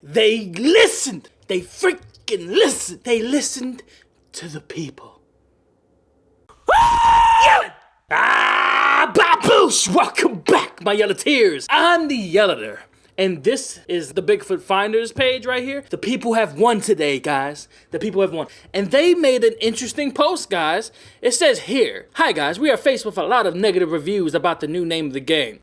They listened. They freaking listened. They listened to the people. Baboosh! Welcome back, my Yelloteers. I'm the Yellator. And this is the Bigfoot Finders page right here. The people have won today, guys. The people have won. And they made an interesting post, guys. It says here, "Hi, guys. We are faced with a lot of negative reviews about the new name of the game.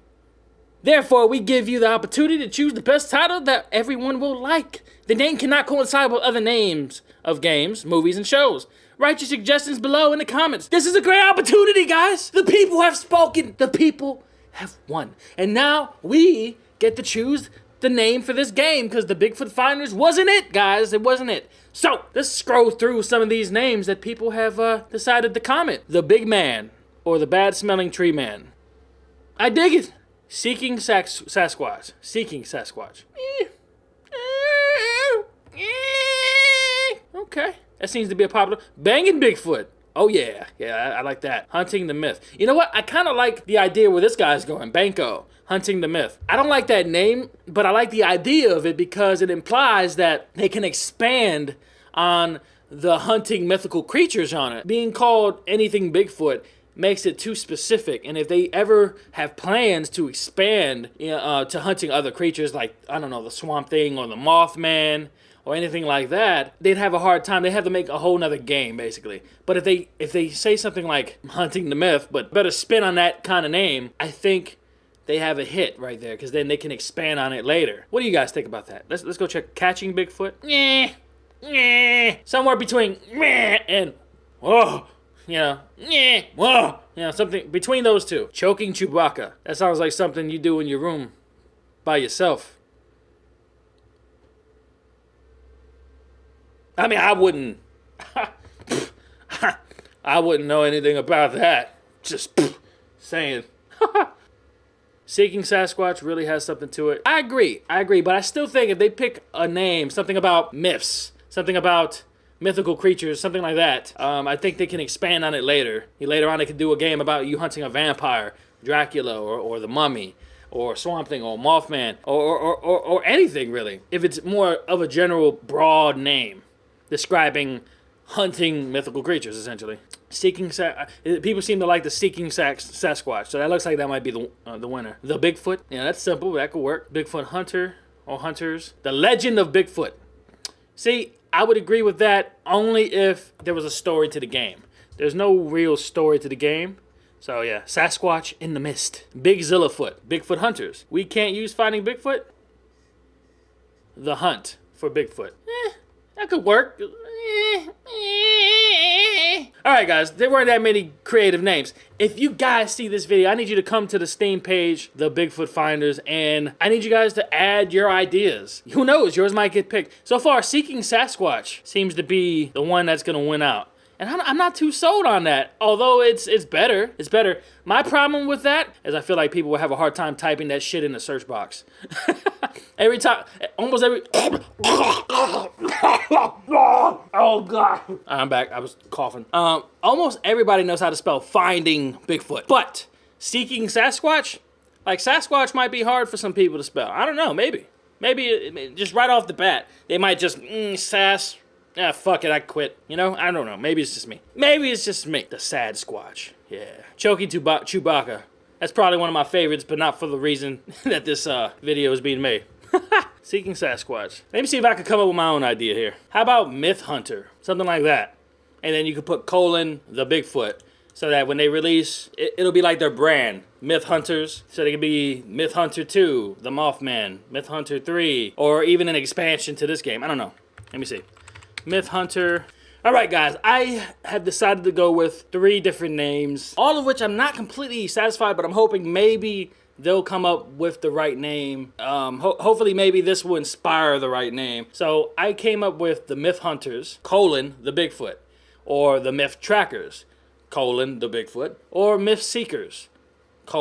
Therefore, we give you the opportunity to choose the best title that everyone will like. The name cannot coincide with other names of games, movies, and shows. Write your suggestions below in the comments. This is a great opportunity, guys. The people have spoken. The people have won. And now we get to choose the name for this game because the Bigfoot Finders wasn't it, guys. It wasn't it. So let's scroll through some of these names that people have decided to comment. The Big Man or the Bad Smelling Tree Man. I dig it. Seeking Sasquatch. Seeking Sasquatch. Okay. That seems to be a popular. Banging Bigfoot. Oh yeah. Yeah, I like that. Hunting the Myth. You know what? I kind of like the idea where this guy's going. Banco. Hunting the Myth. I don't like that name, but I like the idea of it because it implies that they can expand on the hunting mythical creatures on it. Being called anything Bigfoot makes it too specific, and if they ever have plans to expand to hunting other creatures like, I don't know, the Swamp Thing or the Mothman or anything like that, they'd have a hard time. They have to make a whole nother game, basically. But if they say something like Hunting the Myth, but better spin on that kind of name, I think they have a hit right there, because then they can expand on it later. What do you guys think about that? Let's go check Catching Bigfoot. Somewhere between and whoa. Whoa. Something between those two. Choking Chewbacca. That sounds like something you do in your room by yourself. I mean, I wouldn't know anything about that. Just saying. Seeking Sasquatch really has something to it. I agree, but I still think if they pick a name, something about myths, something about mythical creatures, something like that, I think they can expand on it later. Later on, they could do a game about you hunting a vampire, Dracula, or the Mummy, or Swamp Thing, or Mothman, or anything, really. If it's more of a general, broad name describing hunting mythical creatures, essentially. People seem to like the Seeking Sasquatch, so that looks like that might be the winner. The Bigfoot, yeah, that's simple. That could work. Bigfoot Hunter or Hunters. The Legend of Bigfoot. See, I would agree with that only if there was a story to the game. There's no real story to the game. So yeah, Sasquatch in the Mist. Big Zillafoot. Bigfoot Hunters. We can't use Finding Bigfoot. The Hunt for Bigfoot. That could work. Alright guys, there weren't that many creative names. If you guys see this video, I need you to come to the Steam page, the Bigfoot Finders, and I need you guys to add your ideas. Who knows, yours might get picked. So far, Seeking Sasquatch seems to be the one that's going to win out. And I'm not too sold on that, although it's better. It's better. My problem with that is I feel like people will have a hard time typing that shit in the search box. Every time, almost every... Oh, God. I'm back. I was coughing. Almost everybody knows how to spell Finding Bigfoot. But Seeking Sasquatch, like Sasquatch might be hard for some people to spell. I don't know, maybe. Maybe just right off the bat, they might just, Sas... fuck it, I quit. You know, I don't know. Maybe it's just me. The Sad Squatch. Yeah. Choking Chewbacca. That's probably one of my favorites, but not for the reason that this video is being made. Seeking Sasquatch. Let me see if I can come up with my own idea here. How about Myth Hunter? Something like that. And then you could put : the Bigfoot. So that when they release, it'll be like their brand. Myth Hunters. So they could be Myth Hunter 2, the Mothman, Myth Hunter 3, or even an expansion to this game. I don't know. Let me see. Myth Hunter. Alright guys, I have decided to go with 3 different names, all of which I'm not completely satisfied, but I'm hoping maybe they'll come up with the right name. Hopefully maybe this will inspire the right name. So I came up with the Myth Hunters, : the Bigfoot, or the Myth Trackers, : the Bigfoot, or Myth Seekers, : the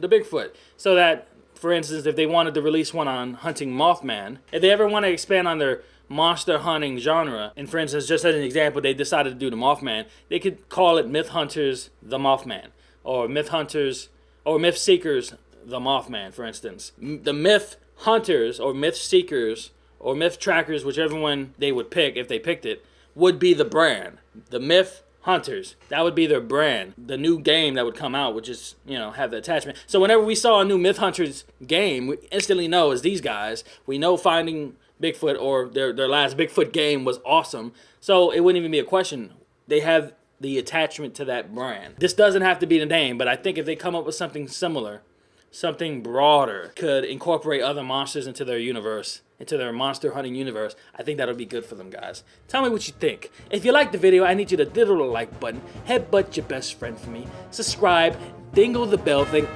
Bigfoot. So that, for instance, if they wanted to release one on hunting Mothman, if they ever want to expand on their monster hunting genre, and for instance, just as an example, they decided to do the Mothman, they could call it Myth Hunters the Mothman, or Myth Hunters, or Myth Seekers the Mothman, for instance. The Myth Hunters or Myth Seekers or Myth Trackers, whichever one they would pick if they picked it, would be the brand. The Myth Hunters, that would be their brand. The new game that would come out would just, have the attachment. So whenever we saw a new Myth Hunters game, we instantly know it's these guys. We know Finding Bigfoot or their last Bigfoot game was awesome. So it wouldn't even be a question. They have the attachment to that brand. This doesn't have to be the name, but I think if they come up with something similar, something broader, could incorporate other monsters into their universe, into their monster hunting universe, I think that'll be good for them, guys. Tell me what you think. If you like the video, I need you to diddle the like button, headbutt your best friend for me, subscribe, dingle the bell thing,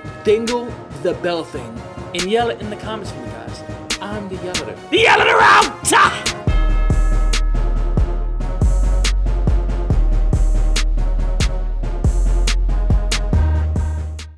and yell it in the comments for me, guys. I'm the Yeller. The Yeller out!